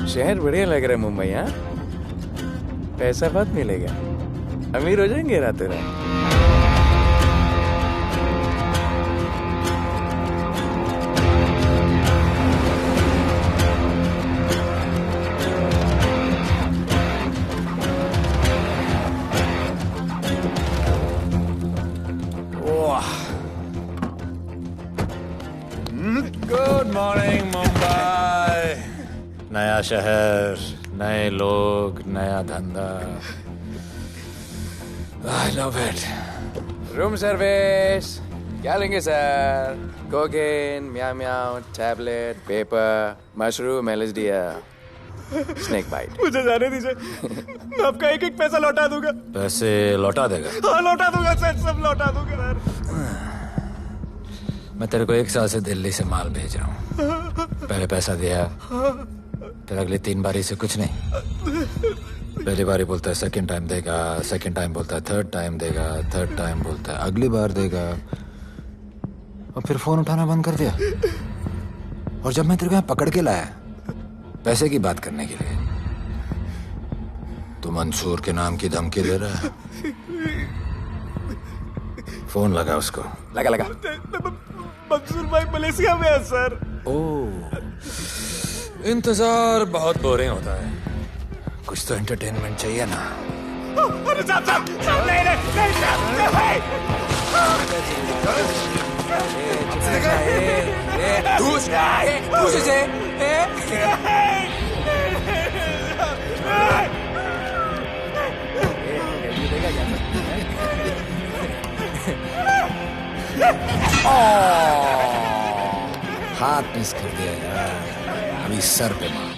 शहर बढ़िया लग रहा है मुंबई। हाँ, पैसा बहुत मिलेगा, अमीर हो जाएंगे रातों रात। Good morning Mumbai. नया शहर, नए लोग, नया धंधा। I love it. Room service क्या लेंगे sir? Cocaine, meow meow, tablet, paper, mushroom, LSD, snake bite. मुझे जाने दीजिए, मैं आपका एक एक पैसा लौटा दूंगा। पैसे लौटा देगा? हाँ लौटा दूंगा सर, सब लौटा दूंगा सर। मैं तेरे को 1 साल से दिल्ली से माल भेज रहा हूँ। पहले पैसा दिया, फिर अगली 3 बारी से कुछ नहीं। पहली बारी बोलता है सेकंड टाइम देगा, सेकंड टाइम बोलता है थर्ड टाइम देगा, थर्ड टाइम बोलता है अगली बार देगा, और फिर फोन उठाना बंद कर दिया। और जब मैं तेरे को यहाँ पकड़ के लाया पैसे की बात करने के लिए, तो मंसूर के नाम की धमकी दे रहा है। फोन लगा उसको। लगा लगा। मंसूर भाई मलेशिया में है सर। ओह, इंतजार बहुत बोरिंग होता है, कुछ तो एंटरटेनमेंट चाहिए ना। अरे साहब साहब साहब नहीं नहीं हाथ मिस कर दिया यार, अभी सर पे मार।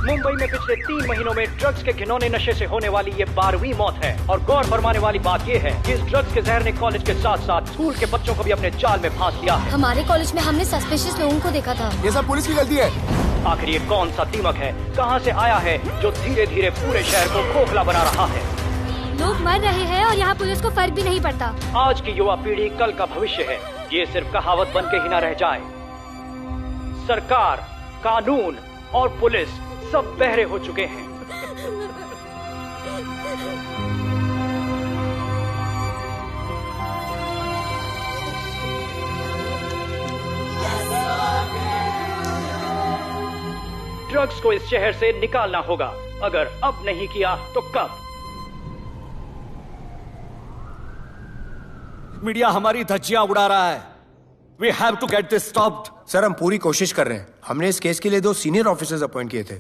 मुंबई में पिछले 3 महीनों में ड्रग्स के घिनौने नशे से होने वाली ये 12वीं मौत है। और गौर फरमाने वाली बात ये है कि इस ड्रग्स के जहर ने कॉलेज के साथ साथ स्कूल के बच्चों को भी अपने जाल में फांस लिया है। हमारे कॉलेज में हमने सस्पिशियस लोगों को देखा था। ये सब पुलिस की गलती है। आखिर ये कौन सा दीमक है, कहां से आया है, जो धीरे धीरे पूरे शहर को खोखला बना रहा है? लोग मर रहे हैं और यहाँ पुलिस को फर्क भी नहीं पड़ता। आज की युवा पीढ़ी कल का भविष्य है, ये सिर्फ कहावत बन के ही ना रह जाए। सरकार, कानून और पुलिस सब बहरे हो चुके हैं। ड्रग्स को इस शहर से निकालना होगा, अगर अब नहीं किया तो कब? मीडिया हमारी धज्जियां उड़ा रहा है। We have to get this stopped. Sir हम पूरी कोशिश कर रहे हैं। हमने इस केस के लिए 2 सीनियर ऑफिसर्स अपॉइंट किए थे,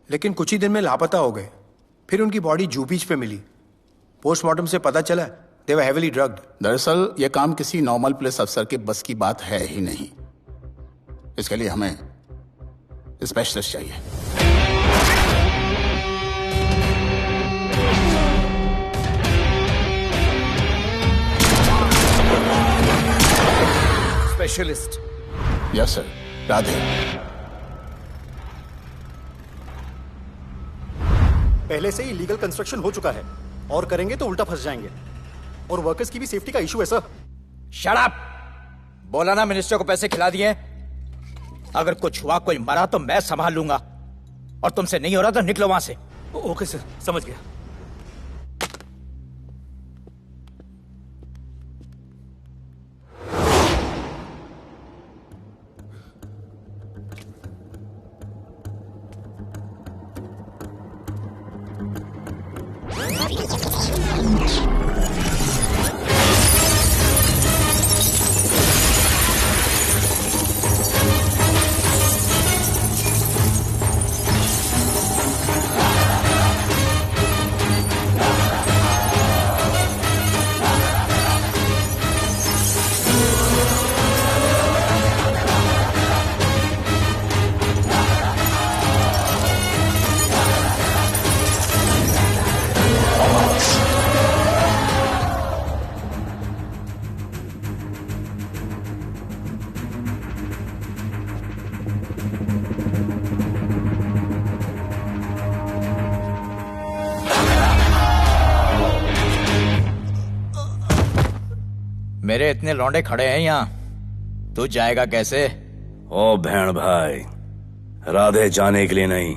लेकिन कुछ ही दिन में लापता हो गए। फिर उनकी बॉडी जू बीच पे मिली। पोस्टमार्टम से पता चला दे वर हेवीली ड्रग्ड। दरअसल यह काम किसी नॉर्मल पुलिस अफसर के बस की बात है ही नहीं। इसके लिए हमें स्पेशलिस्ट चाहिए। स्पेशलिस्ट? Yes sir. राधे। पहले से ही लीगल कंस्ट्रक्शन हो चुका है, और करेंगे तो उल्टा फंस जाएंगे। और वर्कर्स की भी सेफ्टी का इशू है सर। Shut up! बोला ना मिनिस्टर को पैसे खिला दिए। अगर कुछ हुआ, कोई मरा तो मैं संभाल लूंगा, और तुमसे नहीं हो रहा तो निकलो वहां से। ओके सर, समझ गया। मेरे इतने लौंडे खड़े हैं यहाँ, तू जाएगा कैसे? ओ बहन भाई, राधे जाने के लिए नहीं,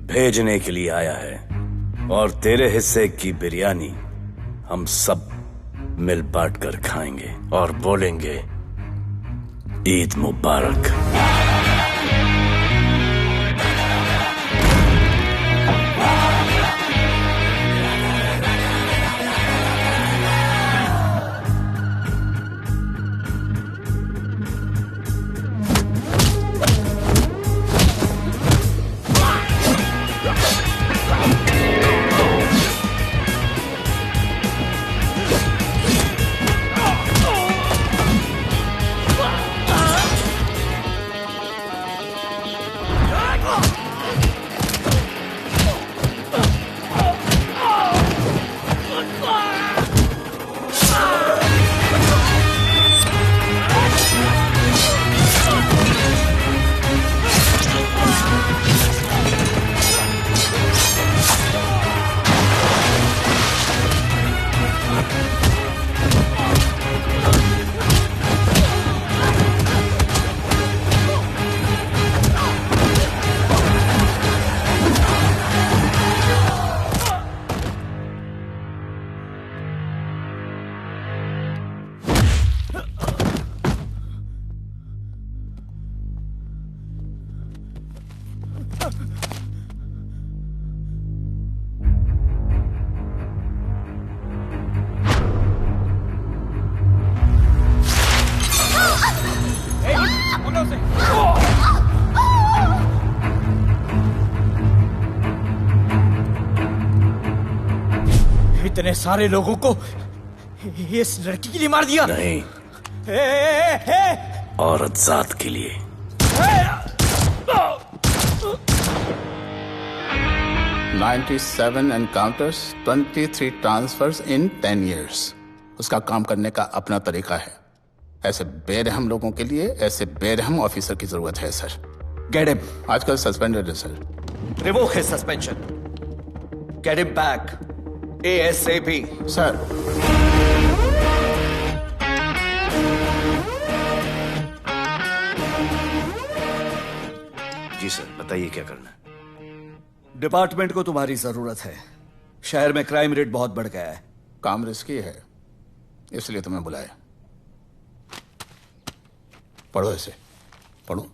भेजने के लिए आया है। और तेरे हिस्से की बिरयानी हम सब मिल बांट कर खाएंगे और बोलेंगे ईद मुबारक। इतने सारे लोगों को इस लड़की के लिए मार दिया? नहीं, औरत जात के लिए। $97 encounters, 23 transfers in 10 years. उसका काम करने का अपना तरीका है। ऐसे बेरहम लोगों के लिए ऐसे बेरहम ऑफिसर की जरूरत है सर। Get him. आजकल सस्पेंडेड है sir. Revoke his suspension. Get him back. ASAP. Sir, जी सर, बताइए क्या करना है। डिपार्टमेंट को तुम्हारी जरूरत है। शहर में क्राइम रेट बहुत बढ़ गया है। काम रिस्की है, इसलिए तुम्हें बुलाया। पढ़ो इसे, पढ़ो।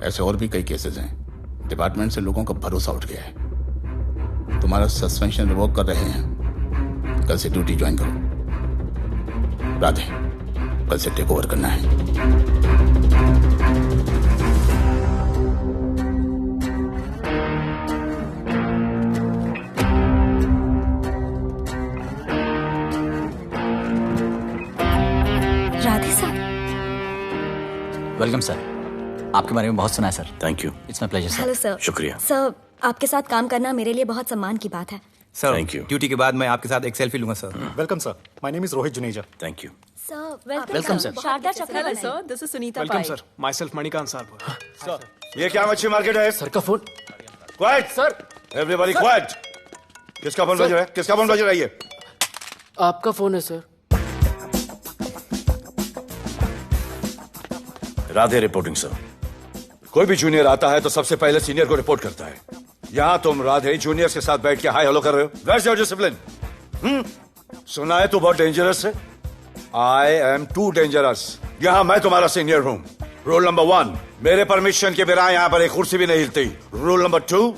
ऐसे और भी कई केसेस हैं। डिपार्टमेंट से लोगों का भरोसा उठ गया है। तुम्हारा सस्पेंशन रिवोक कर रहे हैं। कल से ड्यूटी ज्वाइन करो। राधे, कल से टेक ओवर करना है। राधे सर। Welcome sir. आपके बारे में बहुत सुना है sir. Thank you. It's my pleasure sir. Hello sir. शुक्रिया। सर, आपके साथ काम करना मेरे लिए बहुत सम्मान की बात है। Sir, Thank you. ड्यूटी के बाद मैं आपके साथ एक सेल्फी लूंगा sir. Welcome sir. My name is Rohit Juneja. Thank you. Sir, welcome sir. Sharda Chakraborty sir. This is Sunita welcome sir. Myself Manikant साहब। सर, ये क्या मच्छी मार्केट है? सर का phone. Quiet sir, everybody quiet. किसका फोन बज रहा है? किसका फोन बज रहा है? ये आपका फोन है सर। Radhe reporting sir. कोई भी जूनियर आता है तो सबसे पहले सीनियर को रिपोर्ट करता है। यहाँ तुम राधे जूनियर्स के साथ बैठ के हाय हेलो कर रहे हो। Where's your discipline? सुना है तू बहुत डेंजरस है। I am too dangerous. यहाँ मैं तुम्हारा सीनियर हूँ। रूल नंबर 1, मेरे परमिशन के बिना यहाँ पर एक कुर्सी भी नहीं हिलती। Rule number 2,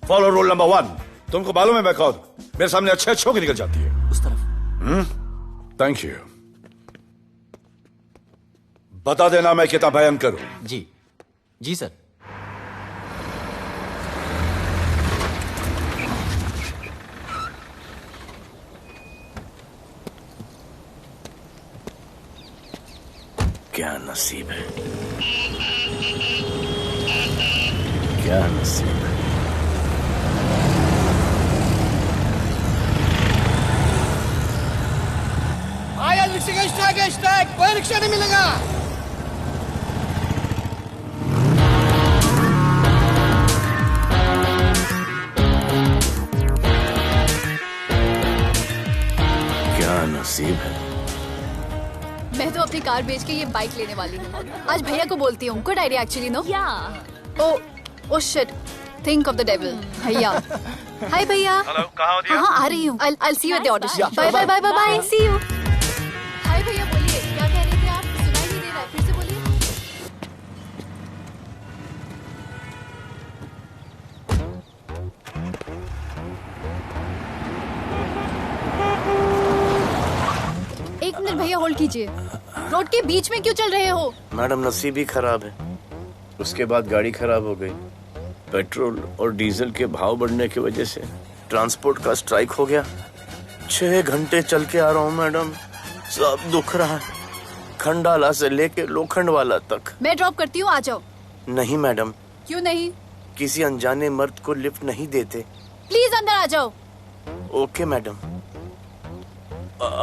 follow rule number 1। तुमको मालूम है मैं कौन? मेरे सामने अच्छे अच्छों की निकल जाती है। उस तरफ। Thank you. बता देना मैं कितना भयंकर हूं। जी जी सर। क्या नसीब है, क्या नसीब है। आया रिक्शा का स्ट्राइक है, स्ट्राइक। कोई रिक्शा नहीं मिलेगा। क्या नसीब है, अपनी कार बेच के ये बाइक लेने वाली हूँ। आज भैया को बोलती हूँ। Good idea actually, no? Oh shit, think of the devil. भैया, हाय भैया। हेलो, कहाँ हो दिया? हाँ, आ रही हूँ। I'll see you at the audition. Bye bye bye bye bye. See you. हाय भैया, बोलिए क्या कह रहे थे आप? सुनाई नहीं दे रहा है, फिर से बोलिए। एक मिनट भैया, होल्ड कीजिए। रोड के बीच में क्यों चल रहे हो? मैडम, नसीब ही खराब है। उसके बाद गाड़ी खराब हो गई। पेट्रोल और डीजल के भाव बढ़ने की वजह से ट्रांसपोर्ट का स्ट्राइक हो गया। 6 घंटे चल के आ रहा हूँ मैडम, सब दुख रहा है, खंडाला से लेके लोखंडवाला तक। मैं ड्रॉप करती हूँ, आ जाओ। नहीं मैडम। क्यों नहीं? किसी अनजाने मर्द को लिफ्ट नहीं देते। प्लीज अंदर आ जाओ। Okay madam.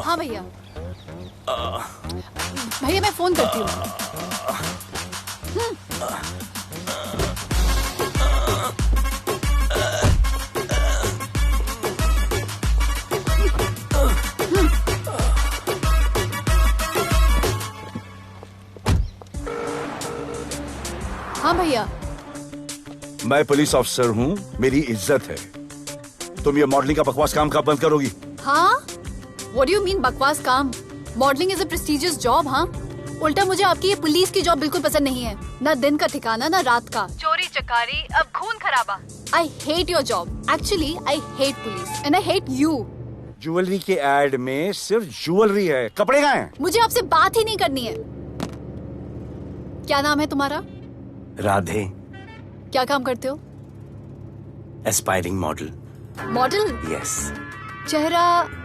हाँ भैया। भैया मैं फोन करती हूँ। हाँ भैया। मैं पुलिस ऑफिसर हूँ, मेरी इज्जत है। तुम ये मॉडलिंग का बकवास काम कब बंद करोगी? हाँ? What do you mean बकवास काम? Modelling is a prestigious job. हाँ, उल्टा मुझे आपकी ये पुलिस की जॉब बिल्कुल पसंद नहीं है। ना दिन का ठिकाना, ना रात का। चोरी चकारी, अब खून खराबा। I hate your job. Actually, I hate police and I hate you. Jewellery के एड में सिर्फ ज्वेलरी है, कपड़े कहाँ हैं? मुझे आपसे बात ही नहीं करनी है। क्या नाम है तुम्हारा? राधे। क्या काम करते हो? Aspiring model. मॉडल? यस। चेहरा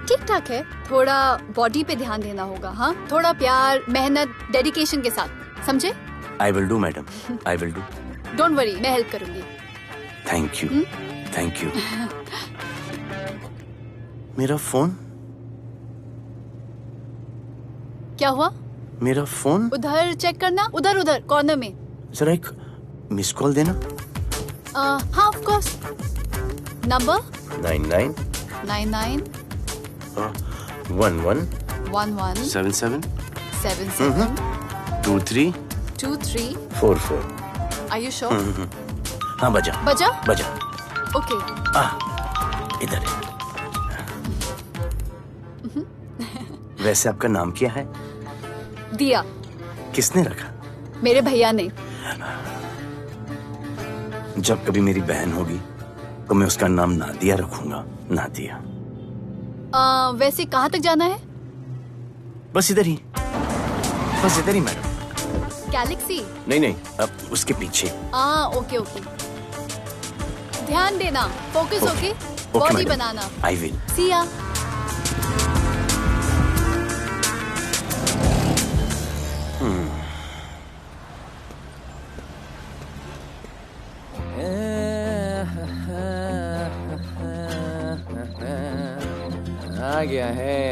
ठीक ठाक है, थोड़ा बॉडी पे ध्यान देना होगा। हाँ, थोड़ा प्यार, मेहनत, डेडिकेशन के साथ, समझे? I will do madam, I will do. Don't worry, मैं हेल्प करूंगी। Thank you, thank you. मेरा फोन? क्या हुआ? मेरा फोन? उधर चेक करना, उधर उधर कॉर्नर में। जरा एक मिस कॉल देना। हाँ of course. Number 99 99 11 11 77 77 23 23 44। Are you sure? हाँ बजा बजा? बजा। ओके। इधर है। वैसे आपका नाम क्या है? दिया। किसने रखा? मेरे भैया ने। जब कभी मेरी बहन होगी तो मैं उसका नाम नादिया रखूंगा। नादिया। वैसे कहाँ तक जाना है? बस इधर ही, बस इधर ही मैडम। गैलेक्सी? नहीं नहीं, अब उसके पीछे। Okay okay. ध्यान देना, फोकस ओके। बॉडी बनाना। I will. See ya.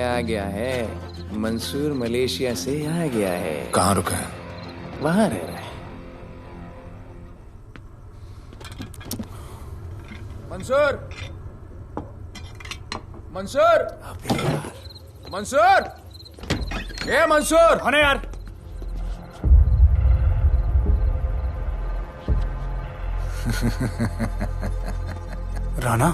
आ गया है। मंसूर मलेशिया से आ गया है। कहाँ रुका है? वहां रह रहा है। मंसूर, मंसूर, मंसूर, ये मंसूर। हाँ यार। राणा,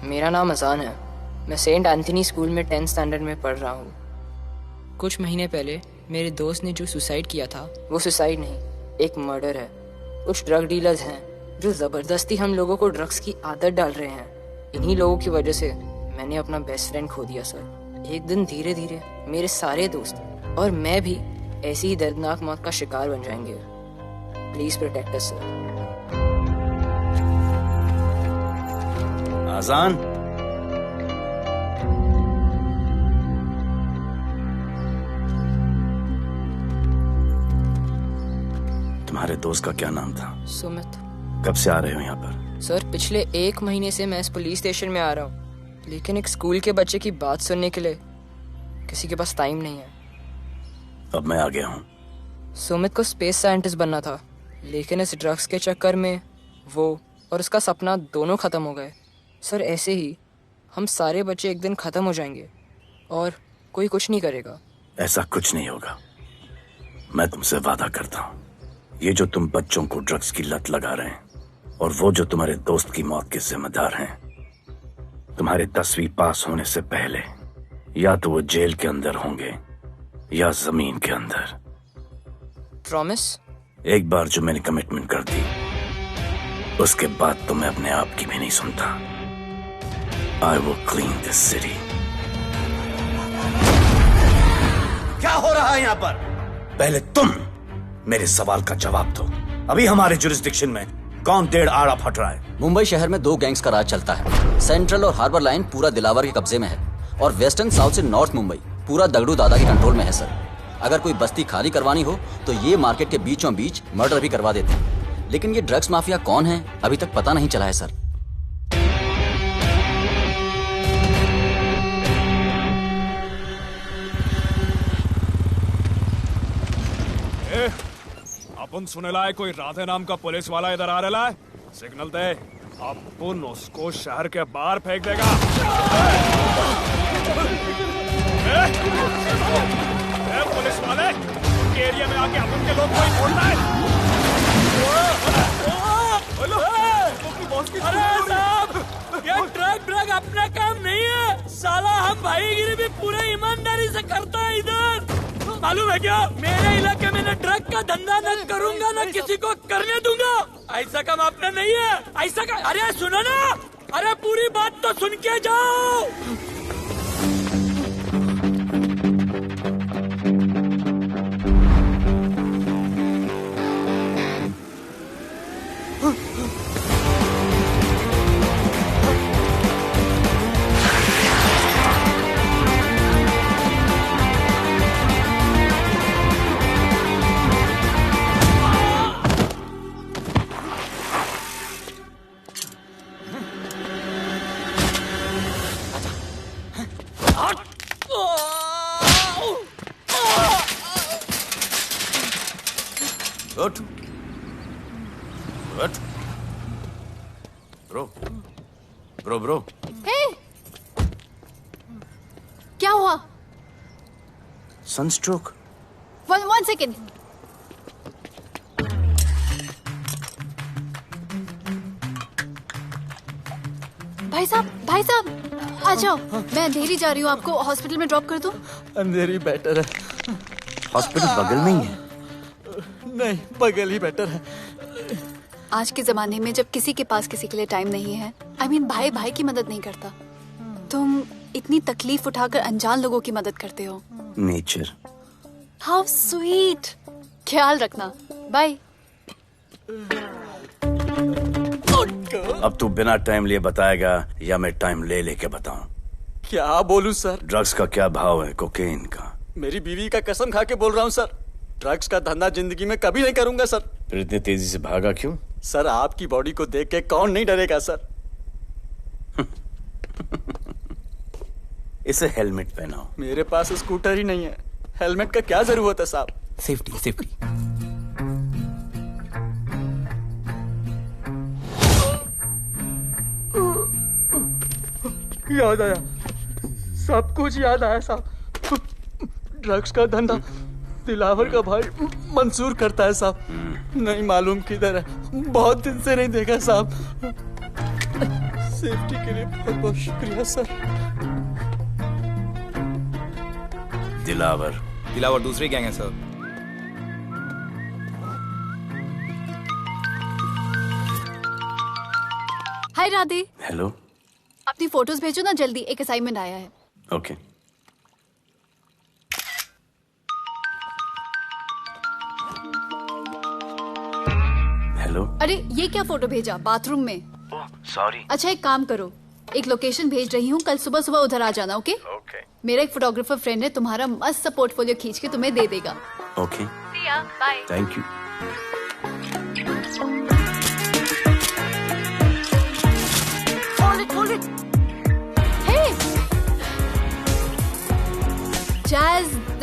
मेरा नाम अजान है। मैं सेंट एंथनी स्कूल में 10th स्टैंडर्ड में पढ़ रहा हूँ। कुछ महीने पहले मेरे दोस्त ने जो सुसाइड किया था, वो सुसाइड नहीं, एक मर्डर है। कुछ ड्रग डीलर्स हैं जो ज़बरदस्ती हम लोगों को ड्रग्स की आदत डाल रहे हैं। इन्हीं लोगों की वजह से मैंने अपना बेस्ट फ्रेंड खो दिया सर। एक दिन धीरे धीरे मेरे सारे दोस्त और मैं भी ऐसी ही दर्दनाक मौत का शिकार बन जाएंगे। Please protect us sir. Azaan, तुम्हारे दोस्त का क्या नाम था? सुमित। कब से आ रहे हो यहाँ पर? सर पिछले 1 महीने से मैं इस पुलिस स्टेशन में आ रहा हूँ, लेकिन एक स्कूल के बच्चे की बात सुनने के लिए किसी के पास टाइम नहीं है। अब मैं आ गया हूँ। सुमित को स्पेस साइंटिस्ट बनना था, लेकिन इस ड्रग्स के चक्कर में वो और उसका सपना दोनों खत्म हो गए। सर ऐसे ही हम सारे बच्चे एक दिन खत्म हो जाएंगे और कोई कुछ नहीं करेगा। ऐसा कुछ नहीं होगा, मैं तुमसे वादा करता हूँ। ये जो तुम बच्चों को ड्रग्स की लत लगा रहे हैं और वो जो तुम्हारे दोस्त की मौत के जिम्मेदार हैं, तुम्हारे 10वीं पास होने से पहले या तो वो जेल के अंदर होंगे या जमीन के अंदर। प्रॉमिस? एक बार जो मैंने कमिटमेंट कर दी, उसके बाद तो मैं अपने आप की भी नहीं सुनता। I will clean this city. क्या हो रहा है यहाँ पर? पहले तुम मेरे सवाल का जवाब दो। अभी हमारे जुरिस्डिक्शन में कौन डेढ़ आड़ा फट रहा है? मुंबई शहर में 2 गैंग्स का राज चलता है। सेंट्रल और हार्बर लाइन पूरा दिलावर के कब्जे में है और वेस्टर्न साउथ से नॉर्थ मुंबई पूरा दगड़ू दादा के कंट्रोल में है सर। अगर कोई बस्ती खाली करवानी हो तो ये मार्केट के बीचों बीच मर्डर भी करवा देते हैं। लेकिन ये ड्रग्स माफिया कौन है अभी तक पता नहीं चला है सर। अपन सुनेला है कोई राधे नाम का पुलिस वाला इधर आ रहा है। सिग्नल दे, अपन उसको शहर के बाहर फेंक देगा। पुलिस वाले एरिया में आके अपन के लोग कोई बोलना है। अरे साहब, ये ड्रग अपना काम नहीं है। साला हम भाईगिरी भी पूरे ईमानदारी से करता है इधर। मालूम है क्या, मेरे इलाके में न ड्रग का धंधा न करूंगा न किसी को करने दूंगा। ऐसा काम अपना नहीं है। ऐसा का, अरे सुनो ना, अरे पूरी बात तो सुन के जाओ। Good. Good. Bro. Hey! क्या हुआ? Sunstroke. One second. भाई साहब, आ जाओ। मैं अंधेरी जा रही हूँ, आपको हॉस्पिटल में ड्रॉप कर दूँ? अंधेरी बेटर है। हॉस्पिटल बगल में ही है? नहीं, बगल ही बेटर है। आज के जमाने में जब किसी के पास किसी के लिए टाइम नहीं है, भाई की मदद नहीं करता, तुम इतनी तकलीफ उठाकर अनजान लोगों की मदद करते हो। नेचर। How sweet. ख्याल रखना। बाय। अब तू बिना टाइम लिए बताएगा या मैं टाइम ले लेके बताऊं? क्या बोलूं सर? ड्रग्स का क्या भाव है कोकेन का? मेरी बीवी का कसम खा के बोल रहा हूं सर, ड्रग्स का धंधा जिंदगी में कभी नहीं करूंगा सर। फिर इतनी तेजी से भागा क्यों? सर आपकी बॉडी को देख के कौन नहीं डरेगा सर। इसे हेलमेट पहनाओ। मेरे पास स्कूटर ही नहीं है, हेलमेट का क्या जरूरत है साहब? सेफ्टी। याद आया, सब कुछ याद आया साहब। ड्रग्स का धंधा दिलावर का भाई मंसूर करता है साहब। नहीं मालूम किधर है, बहुत दिन से नहीं देखा साहब। सेफ्टी के लिए बहुत बहुत शुक्रिया सर। दिलावर दूसरी गैंग है सर। हाय राधे। हेलो। अपनी फोटोज भेजो ना जल्दी, एक असाइनमेंट आया है। ओके। हेलो। अरे ये क्या फोटो भेजा बाथरूम में? सॉरी। अच्छा एक काम करो, एक लोकेशन भेज रही हूँ, कल सुबह सुबह उधर आ जाना। ओके? मेरा एक फोटोग्राफर फ्रेंड है, तुम्हारा मस्त सा पोर्टफोलियो खींच के तुम्हें दे देगा। Okay. Bye. Thank you.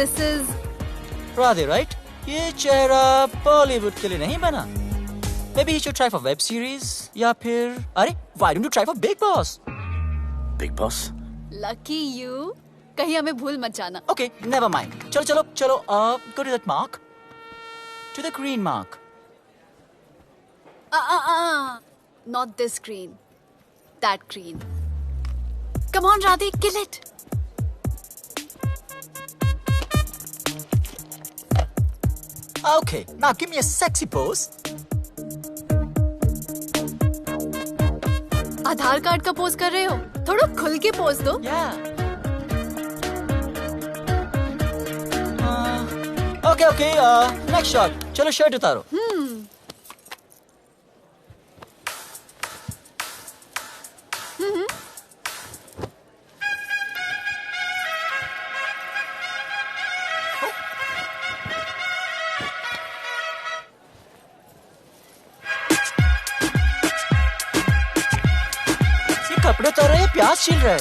This is Radhe, right? ये चेहरा बॉलीवुड के लिए नहीं बना। Maybe you should try for web series या फिर अरे why don't you try for Big Boss? Big Boss? Lucky you, कहीं हमें भूल मत जाना। Okay, never mind. चलो चलो चलो, go to that mark, to the green mark. Not this green, that green. Come on, Radhe, kill it. Okay, now give me a sexy pose. Aadhaar card का pose कर रहे हो? थोड़ा खुल के पोज दो। Okay, next shot. चलो shirt उतारो। कपड़े उतार रहे हैं, प्याज छील रहे हैं।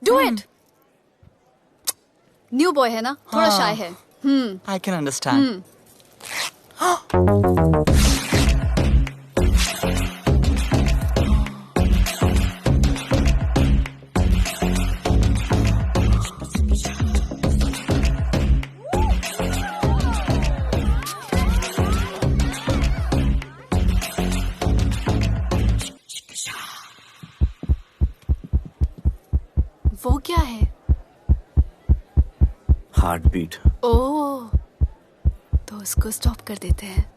Do it. न्यू बॉय है ना, थोड़ा शाय है। I can understand. वो क्या है? Heart beat. ओह, तो उसको स्टॉप कर देते हैं।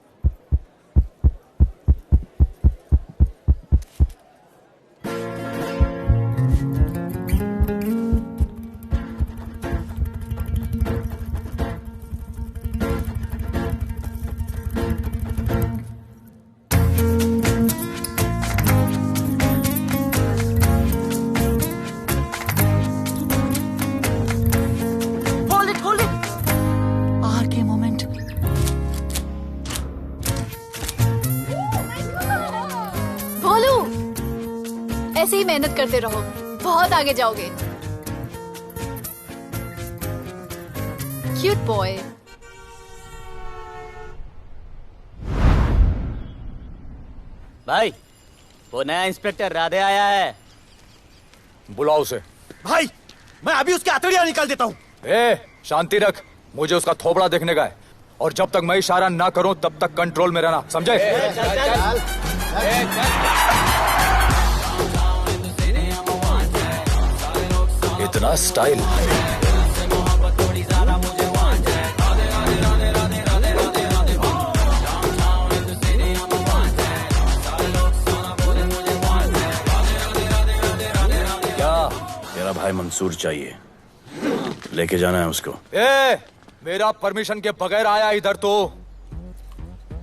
ऐसे ही मेहनत करते रहो, बहुत आगे जाओगे। Cute boy. भाई, वो नया इंस्पेक्टर राधे आया है। बुलाओ उसे। भाई, मैं अभी उसकी हथेलियां निकाल देता हूँ। शांति रख, मुझे उसका थोबड़ा देखने का है, और जब तक मैं इशारा ना करूं तब तक कंट्रोल में रहना, समझे? इतना स्टाइल। क्या? तेरा भाई मंसूर चाहिए, लेके जाना है उसको। मेरा परमिशन के बगैर आया इधर तो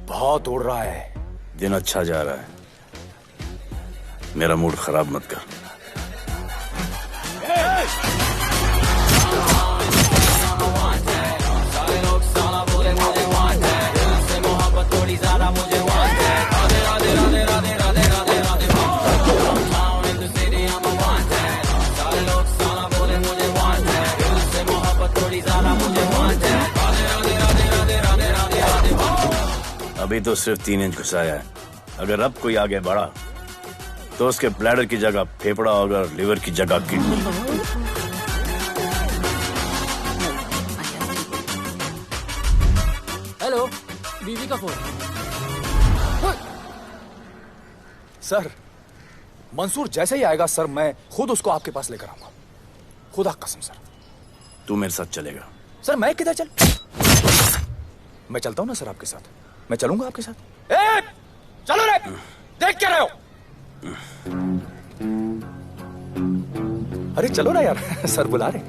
बहुत उड़ रहा है। दिन अच्छा जा रहा है, मेरा मूड खराब मत कर। अभी तो सिर्फ 3 इंच घुसाया है, अगर अब कोई आगे बढ़ा तो उसके ब्लैडर की जगह फेफड़ा होगा, लिवर की जगह किडनी। हेलो, बीवी का फोन। सर, मंसूर जैसे ही आएगा सर, मैं खुद उसको आपके पास लेकर आऊंगा, खुदा कसम सर। तू मेरे साथ चलेगा? सर मैं किधर चल? मैं चलता हूं ना सर आपके साथ, मैं चलूंगा आपके साथ। चलो रे, देख क्या रहे हो? अरे चलो ना यार, सर बुला रहे।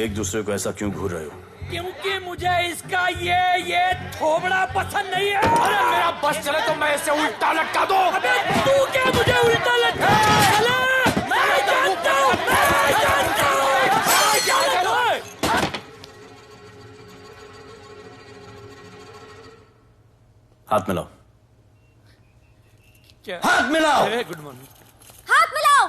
एक दूसरे को ऐसा क्यों घूर रहे हो? क्योंकि मुझे इसका ये थोबड़ा पसंद नहीं है। अरे मेरा बस चले तो मैं इसे उल्टा लटका दूं। अबे तू क्या मुझे उल्टा लटका? हाथ मिलाओ। क्या? हाथ मिलाओ। Good morning. हाथ मिलाओ।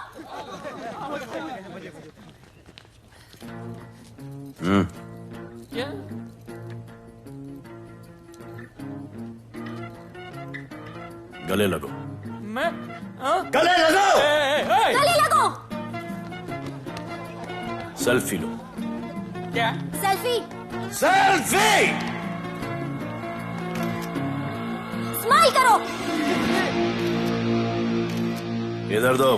क्या? गले लगो। मैं हाँ? गले लगो। गले लगो। सेल्फी लो। क्या? सेल्फी। सेल्फी। स्माइल करो। इधर दो।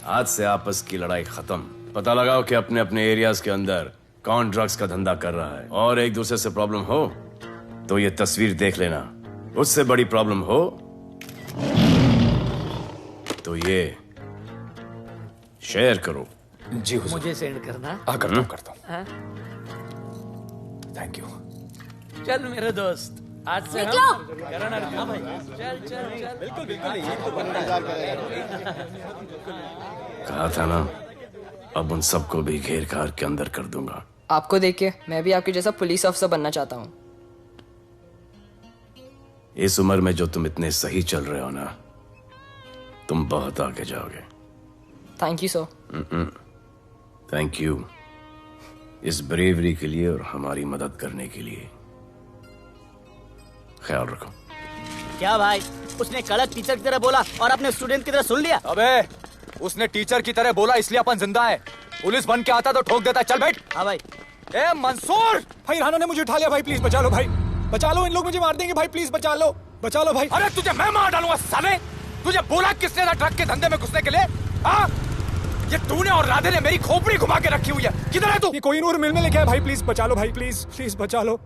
आज से आपस की लड़ाई खत्म। पता लगाओ कि अपने अपने एरियाज के अंदर कौन ड्रग्स का धंधा कर रहा है, और एक दूसरे से प्रॉब्लम हो तो ये तस्वीर देख लेना। उससे बड़ी प्रॉब्लम हो तो ये शेयर करो। जी हुजूर। मुझे सेंड करना। करता हूँ। हाँ? Thank you. चल मेरे दोस्त, आज से निकलो। हम करण अर्जुन भाई। चल चल चल। बिल्कुल बिल्कुल। कहा था ना, अब उन सबको भी घेर घार के अंदर कर दूंगा। आपको देख के मैं भी आपके जैसा पुलिस ऑफिसर बनना चाहता हूँ। इस उम्र में जो तुम इतने सही चल रहे हो ना, तुम बहुत आगे जाओगे। Thank you sir. Thank you इस ब्रेवरी के लिए और हमारी मदद करने के लिए। ख्याल रखो। क्या भाई, उसने कड़क टीचर की तरह बोला और अपने स्टूडेंट की तरह सुन लिया? अबे उसने टीचर की तरह बोला इसलिए अपन जिंदा है। पुलिस बन के आता तो ठोक देता। चल बैठ। हाँ भाई। ए मंसूर, भाई राना ने मुझे उठा लिया भाई, प्लीज बचा लो भाई, बचा लो, इन लोग मुझे मार देंगे भाई, प्लीज बचा लो भाई। अरे तुझे मैं मार डालूंगा साले। तुझे बोला किसने था ट्रक के धंधे में घुसने के लिए? हाँ, ये तूने और राधे ने मेरी खोपड़ी घुमा के रखी हुई है। किधर है तू? ये कोई नूर मिल में लेके आया भाई, प्लीज बचा लो भाई, प्लीज बचा लो।